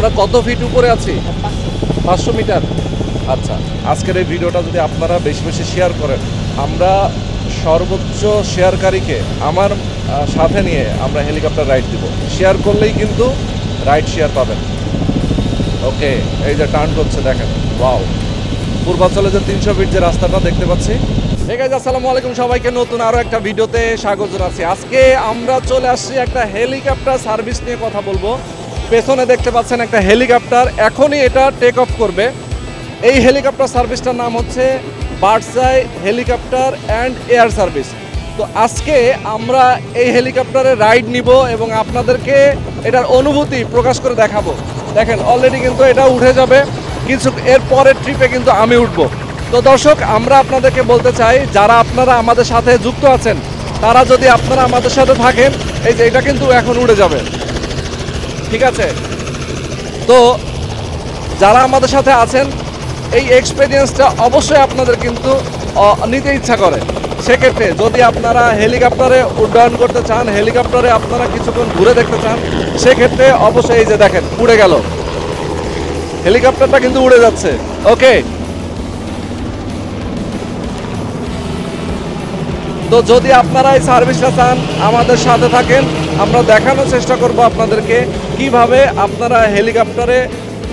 আমরা কত ফিট উপরে আছি? 500 মিটার। আচ্ছা, আজকের এই ভিডিওটা যদি আপনারা বেশি বেশি শেয়ার করেন, আমরা সর্বোচ্চ শেয়ারকারীকে আমার সাথে নিয়ে আমরা হেলিকপ্টার রাইড দিব। শেয়ার করলেই কিন্তু রাইড শেয়ার পাবেন। ওকে, এই যে টার্ন করছে দেখেন, ওয়াও। পূর্বাঞ্চলে যে 300 ফিট যে রাস্তাটা দেখতে পাচ্ছি। হে গাইস, আসসালামু আলাইকুম, সবাইকে নতুন আরও একটা ভিডিওতে স্বাগত জানাচ্ছি। আজকে আমরা চলে আসছি একটা হেলিকপ্টার সার্ভিস নিয়ে কথা বলবো। পেছনে দেখতে পাচ্ছেন একটা হেলিকপ্টার, এখনই এটা টেক অফ করবে। এই হেলিকপ্টার সার্ভিসটার নাম হচ্ছে birds I helicopter and air service. তো আজকে আমরা এই হেলিকপ্টারে রাইড নিব এবং আপনাদেরকে এটার অনুভূতি প্রকাশ করে দেখাবো। দেখেন অলরেডি কিন্তু এটা উঠে যাবে, কিছু এর পরের ট্রিপে কিন্তু আমি উঠব। তো দর্শক, আমরা আপনাদেরকে বলতে চাই, যারা আপনারা আমাদের সাথে যুক্ত আছেন, তারা যদি আপনারা আমাদের সাথে থাকেন, এই যে এটা কিন্তু এখন উড়ে যাবে, ঠিক আছে? তো যারা আমাদের সাথে আছেন, এই এক্সপেরিয়েন্সটা অবশ্যই আপনাদের কিন্তু নিতে ইচ্ছা করে। সেক্ষেত্রে যদি আপনারা হেলিকপ্টারে উড্ডয়ন করতে চান, হেলিকপ্টারে আপনারা কিছুক্ষণ ঘুরে দেখতে চান, সেক্ষেত্রে অবশ্যই এই যে দেখেন উড়ে গেল, হেলিকপ্টারটা কিন্তু উড়ে যাচ্ছে। ওকে, তো যদি আপনারা এই সার্ভিসটা চান, আমাদের সাথে থাকেন। আমরা দেখানোর চেষ্টা করব আপনাদেরকে কিভাবে আপনারা হেলিকপ্টারে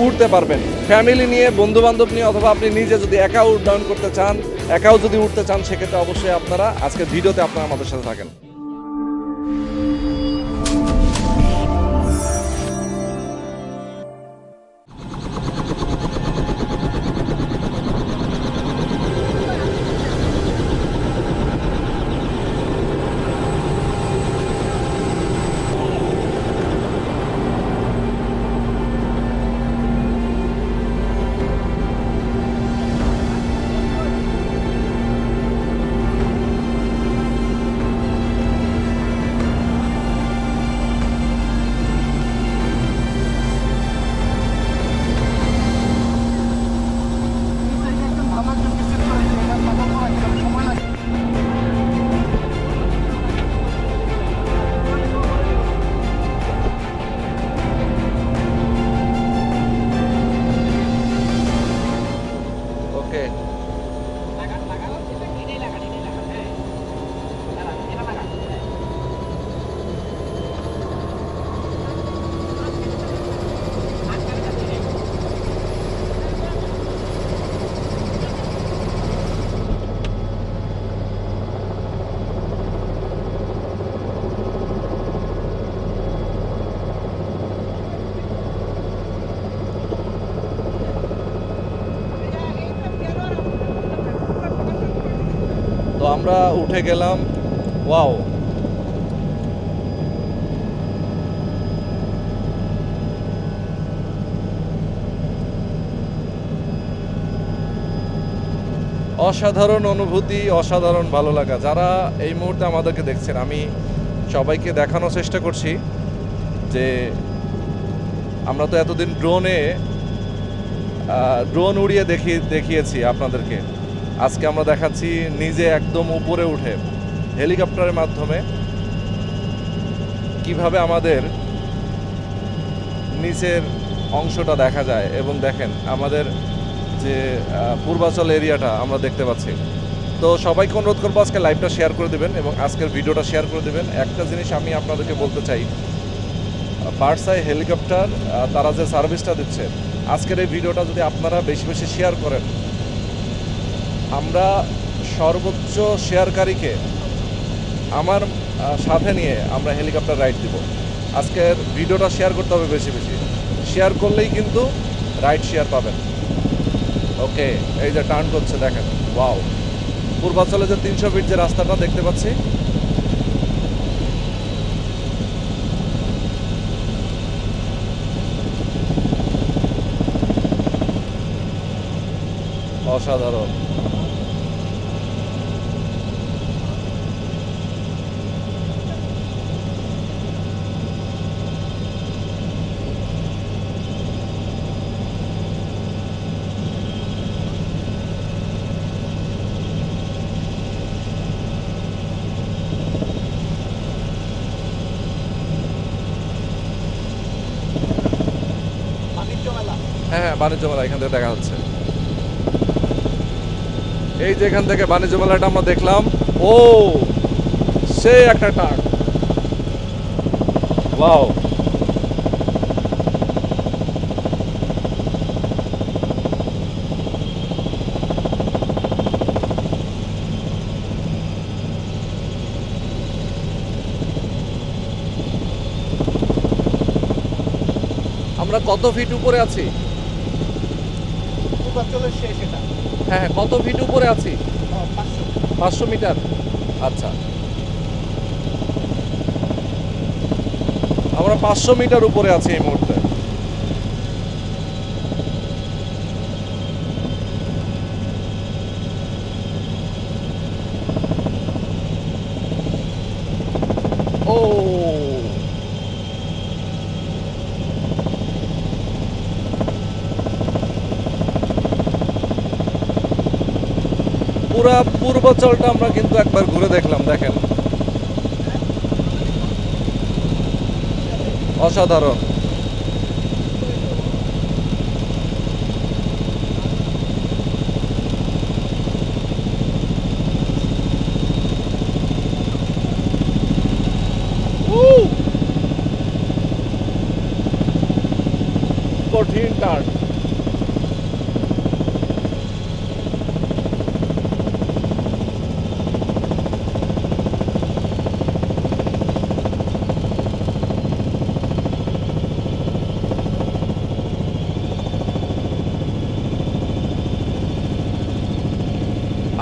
উঠতে পারবেন, ফ্যামিলি নিয়ে, বন্ধু বান্ধব নিয়ে, অথবা আপনি নিজে যদি একা উড্ডয়ন করতে চান, একাও যদি উঠতে চান, সেক্ষেত্রে অবশ্যই আপনারা আজকের ভিডিওতে আপনারা আমাদের সাথে থাকেন। ওকে, তো আমরা উঠে গেলাম। ওয়াও, অসাধারণ অনুভূতি, অসাধারণ ভালো লাগা। যারা এই মুহূর্তে আমাদেরকে দেখছেন, আমি সবাইকে দেখানোর চেষ্টা করছি যে আমরা তো এতদিন ড্রোন উড়িয়ে দেখিয়েছি আপনাদেরকে। আজকে আমরা দেখাচ্ছি নিজে একদম উপরে উঠে হেলিকপ্টারের মাধ্যমে কিভাবে আমাদের নিচের অংশটা দেখা যায়। এবং দেখেন আমাদের যে পূর্বাঞ্চল এরিয়াটা আমরা দেখতে পাচ্ছি। তো সবাইকে অনুরোধ করবো আজকে লাইভটা শেয়ার করে দেবেন এবং আজকের ভিডিওটা শেয়ার করে দেবেন। একটা জিনিস আমি আপনাদেরকে বলতে চাই, বার্ডস আই হেলিকপ্টার তারা যে সার্ভিসটা দিচ্ছে, আজকের এই ভিডিওটা যদি আপনারা বেশি বেশি শেয়ার করেন, আমরা সর্বোচ্চ শেয়ারকারীকে আমার সাথে নিয়ে আমরা হেলিকপ্টার রাইড দিব। আজকের ভিডিওটা শেয়ার করতে হবে বেশি বেশি, শেয়ার করলেই কিন্তু রাইড শেয়ার পাবেন। ওকে, এই যে টার্ন করছে দেখেন, ওয়াও। পূর্বাঞ্চলে যে 300 ফিট যে রাস্তাটা দেখতে পাচ্ছি, অসাধারণ। বাণিজ্য মেলা এখান থেকে দেখা যাচ্ছে। এই যে এখান থেকে বাণিজ্য মেলাটা আমরা দেখলাম। ও সে একটা টাক, ওয়াও। আমরা কত ফিট উপরে আছি? হ্যাঁ, কত ফিট উপরে আছি? 500 মিটার। আচ্ছা, আমরা 500 মিটার উপরে আছি এই মুহূর্তে। ও পুরা পূর্বাচলটা আমরা কিন্তু একবার ঘুরে দেখলাম, দেখেন অসাধারণ। কঠিন টার্ন।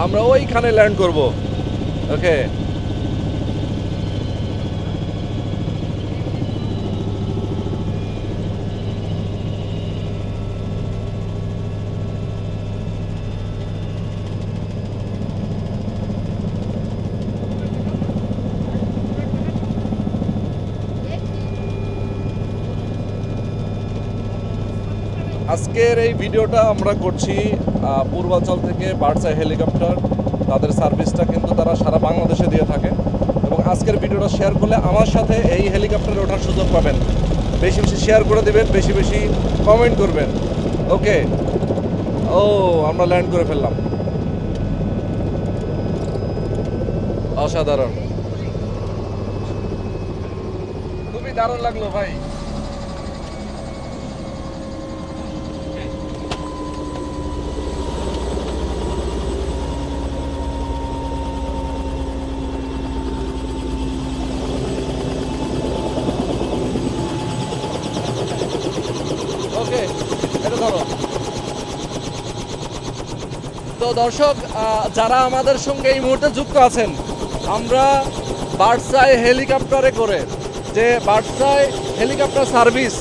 আমরা ওইখানে ল্যান্ড করব। ওকে, আজকের এই ভিডিওটা আমরা করছি পূর্বাচল থেকে বার্ডস-আই হেলিকপ্টার। তাদের সার্ভিসটা কিন্তু তারা সারা বাংলাদেশে দিয়ে থাকে, এবং আজকের ভিডিওটা শেয়ার করলে আমার সাথে এই হেলিকপ্টারে ওঠার সুযোগ পাবেন। বেশি বেশি শেয়ার করে দেবেন, বেশি বেশি কমেন্ট করবেন। ওকে, ও আমরা ল্যান্ড করে ফেললাম। অসাধারণ, খুবই দারুণ লাগলো ভাই। ওকে, এটা ধরো। তো দর্শক, যারা আমাদের সঙ্গে এই মুহূর্তে যুক্ত আছেন, আমরা বার্ডস-আই হেলিকপ্টারে করে যে বার্ডস-আই হেলিকপ্টার সার্ভিস,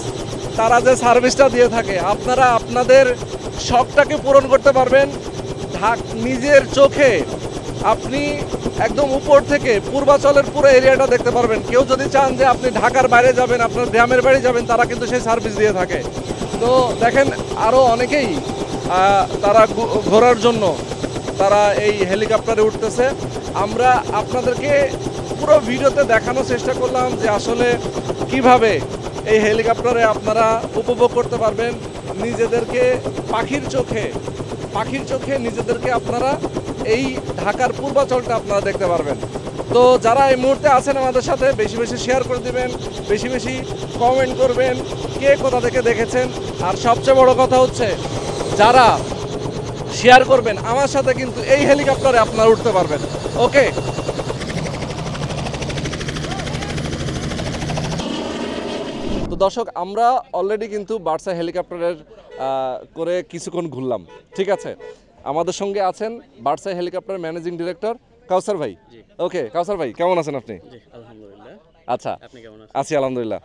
তারা যে সার্ভিসটা দিয়ে থাকে, আপনারা আপনাদের শখটাকে পূরণ করতে পারবেন। নিজের চোখে আপনি একদম উপর থেকে পূর্বাচলের পুরো এরিয়াটা দেখতে পারবেন। কেউ যদি চান যে আপনি ঢাকার বাইরে যাবেন, আপনার গ্রামের বাড়ি যাবেন, তারা কিন্তু সেই সার্ভিস দিয়ে থাকে। তো দেখেন, আরও অনেকেই তারা ঘোরার জন্য তারা এই হেলিকপ্টারে উঠতেছে। আমরা আপনাদেরকে পুরো ভিডিওতে দেখানোর চেষ্টা করলাম যে আসলে কিভাবে এই হেলিকপ্টারে আপনারা উপভোগ করতে পারবেন নিজেদেরকে, পাখির চোখে নিজেদেরকে আপনারা এই ঢাকার পূর্বাচলটা আপনারা দেখতে পারবেন। তো যারা এই মুহূর্তে আছেন আমাদের সাথে, বেশি বেশি শেয়ার করে দিবেন, বেশি বেশি কমেন্ট করবেন, কে কোথা থেকে দেখেছেন। আর সবচেয়ে বড় কথা হচ্ছে, যারা শেয়ার করবেন আমার সাথে, কিন্তু এই হেলিকপ্টারে আপনারা উঠতে পারবেন। ওকে, তো দর্শক, আমরা অলরেডি কিন্তু বার্ডস-আই হেলিকপ্টারের করে কিছুক্ষণ ঘুরলাম, ঠিক আছে। আমাদের সঙ্গে আছেন বার্ডস-আই হেলিকপ্টার ম্যানেজিং ডিরেক্টর কাউসার ভাই। ওকে, কাউসার ভাই কেমন আছেন আপনি? আলহামদুলিল্লাহ। আচ্ছা, আপনি কেমন আছেন? আছি আলহামদুলিল্লাহ।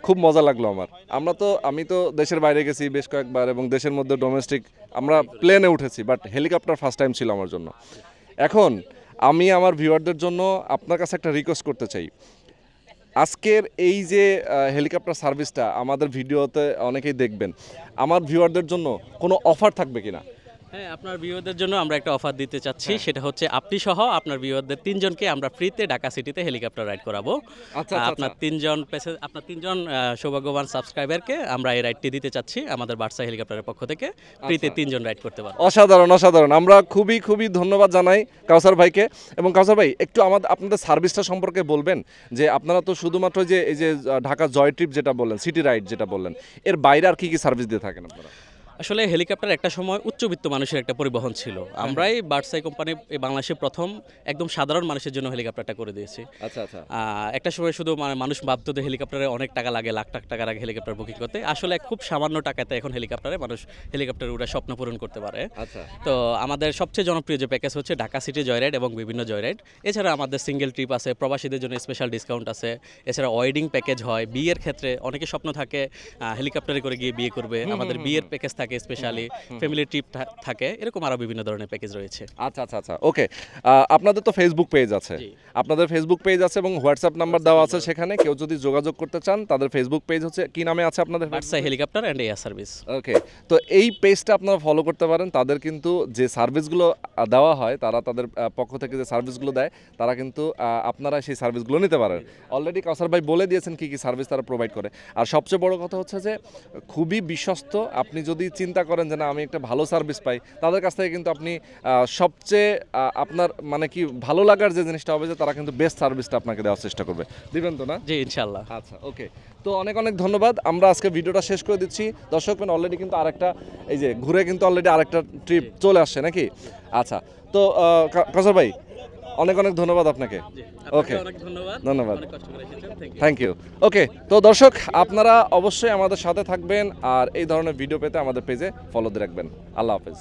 খুব মজা লাগলো আমার। আমি তো দেশের বাইরে গেছি বেশ কয়েকবার, এবং দেশের মধ্যে ডোমেস্টিক আমরা প্লেনে উঠেছি, বাট হেলিকপ্টার ফার্স্ট টাইম ছিল আমার জন্য। এখন আমি আমার ভিউয়ারদের জন্য আপনার কাছে একটা রিকোয়েস্ট করতে চাই। আজকের এই যে হেলিকপ্টার সার্ভিসটা আমাদের ভিডিওতে অনেকেই দেখবেন, আমার ভিউয়ারদের জন্য কোনো অফার থাকবে কিনা? হ্যাঁ, আপনার ভিউয়ারদের জন্য আমরা একটা অফার দিতে চাচ্ছি, সেটা হচ্ছে আপনি সহ আপনার ভিউয়ারদের 3 জনকে আমরা ফ্রিতে ঢাকা সিটিতে হেলিকপ্টার রাইড করাবো। আচ্ছা, আপনার 3 জন সৌভাগ্যবান সাবস্ক্রাইবারকে আমরা এই রাইডটি দিতে চাচ্ছি আমাদের বার্সা হেলিকপ্টারের পক্ষ থেকে ফ্রিতে 3 জন রাইড করতে পারবো। অসাধারণ অসাধারণ। আমরা খুবই খুবই ধন্যবাদ জানাই কাউসার ভাইকে। এবং কাউসার ভাই একটু আপনাদের সার্ভিসটা সম্পর্কে বলবেন, যে আপনারা তো শুধুমাত্র যে এই যে ঢাকা জয় ট্রিপ যেটা বললেন, সিটি রাইড যেটা বললেন, এর বাইরে আর কি কি সার্ভিস দিয়ে থাকেন আপনারা? আসলে হেলিকপ্টার একটা সময় উচ্চবিত্ত মানুষের একটা পরিবহন ছিল। আমরাই বার্সাই কোম্পানি বাংলাদেশে প্রথম একদম সাধারণ মানুষের জন্য হেলিকপ্টারটা করে দিয়েছি। আচ্ছা আচ্ছা। একটা সময় শুধু মানুষ ভাবতো যে হেলিকপ্টারে অনেক টাকা লাগে, লাখ লাখ টাকা লাগে হেলিকপ্টার বুকিং করতে। আসলে খুব সামান্য টাকাতে এখন হেলিকপ্টারে মানুষ হেলিকপ্টারে উড়ে স্বপ্ন পূরণ করতে পারে। আচ্ছা। তো আমাদের সবচেয়ে জনপ্রিয় যে প্যাকেজ হচ্ছে ঢাকা সিটি জয়রাইড এবং বিভিন্ন জয়রাইড। এছাড়া আমাদের সিঙ্গেল ট্রিপ আছে, প্রবাসীদের জন্য স্পেশাল ডিসকাউন্ট আছে। এছাড়া ওয়েডিং প্যাকেজ হয়, বিয়ের ক্ষেত্রে অনেকে স্বপ্ন থাকে হেলিকপ্টারে করে গিয়ে বিয়ে করবে, আমাদের বিয়ের প্যাকেজ থাকে স্পেশালি, ফ্যামিলি ট্রিপ থাকে, এরকম আরো বিভিন্ন ধরনের প্যাকেজ রয়েছে। আচ্ছা আচ্ছা আচ্ছা, ওকে। আপনাদের তো ফেসবুক পেজ আছে, আপনাদের ফেসবুক পেজ আছে এবং হোয়াটসঅ্যাপ নাম্বার দেওয়া আছে, সেখানে কেউ যদি যোগাযোগ করতে চান তাদের ফেসবুক পেজ হচ্ছে কি নামে আছে আপনাদের? Barsa helicopter and air service. Okay, তো এই পেজটা আপনারা ফলো করতে পারেন। তাদের কিন্তু যে সার্ভিসগুলো দেওয়া হয়, তারা তাদের পক্ষ থেকে যে সার্ভিসগুলো দেয়, তারা কিন্তু আপনারা সেই সার্ভিসগুলো নিতে পারেন। অলরেডি কাউসার ভাই বলে দিয়েছেন কি কি সার্ভিস তারা প্রোভাইড করে। আর সবচেয়ে বড় কথা হচ্ছে যে খুবই বিশ্বস্ত। আপনি যদি চিন্তা করেন যে না আমি একটা ভালো সার্ভিস পাই, তাদের কাছ থেকে কিন্তু আপনি সবচেয়ে আপনার মানে কি ভালো লাগার যে জিনিসটা হবে, যে তারা কিন্তু বেস্ট সার্ভিসটা আপনাকে দেওয়ার চেষ্টা করবে। দিবেন তো না? জি ইনশাআল্লাহ। আচ্ছা, ওকে। তো অনেক অনেক ধন্যবাদ। আমরা আজকে ভিডিওটা শেষ করে দিচ্ছি। দর্শক অলরেডি কিন্তু আরেকটা এই যে ঘুরে কিন্তু অলরেডি আরেকটা ট্রিপ চলে আসছে নাকি? আচ্ছা, তো কাউসার ভাই অনেক অনেক ধন্যবাদ আপনাকে। ওকে, ধন্যবাদ, থ্যাংক ইউ। ওকে, তো দর্শক আপনারা অবশ্যই আমাদের সাথে থাকবেন আর এই ধরনের ভিডিও পেতে আমাদের পেজে ফলো দিয়ে রাখবেন। আল্লাহ হাফেজ।